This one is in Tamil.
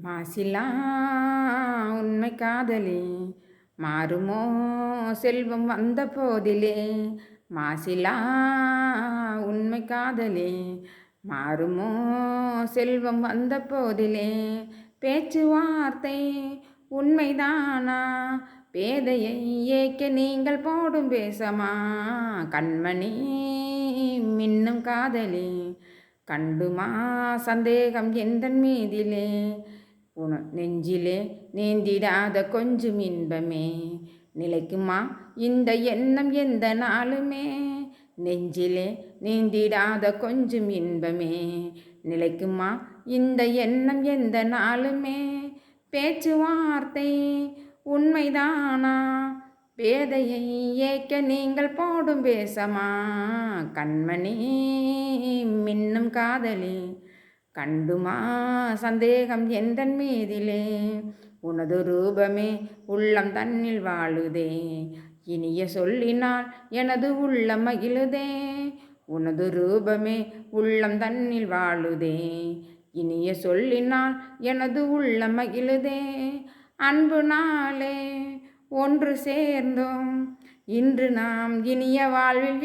மாசிலா உண்மை காதலி மாறுமோ செல்வம் வந்த போதிலே. மாசிலா உண்மை காதலி மாறுமோ செல்வம் வந்த போதிலே. பேச்சுவார்த்தை உண்மைதானா பேதையை ஏக்க நீங்கள் போடும் பேசமா. கண்மணி மின்னும் காதலி கண்டுமா சந்தேகம் எந்தன் மீதிலே. நெஞ்சிலே நீந்திடாத கொஞ்சம் இன்பமே நிலைக்குமா இந்த எண்ணம் எந்த நாளுமே. நெஞ்சிலே நீந்திடாத கொஞ்சம் இன்பமே நிலைக்குமா இந்த எண்ணம் எந்த நாளுமே. பேச்சுவார்த்தை உண்மைதானா பேதையை ஏக்க நீங்கள் போடும் பேசமா. கண்மணி மின்னும் காதலி கண்டுமா சந்தேகம் எந்தன் மீதிலே. உனது ரூபமே உள்ளம் தன்னில் வாழுதே இனிய சொல்லினால் எனது உள்ளம் மகிழுதே. உனது ரூபமே உள்ளம் தன்னில் வாழுதே இனிய சொல்லினால் எனது உள்ளம் மகிழுதே. அன்பு நாளே ஒன்று சேர்ந்தோம் இன்று நாம் இனிய வாழ்வில்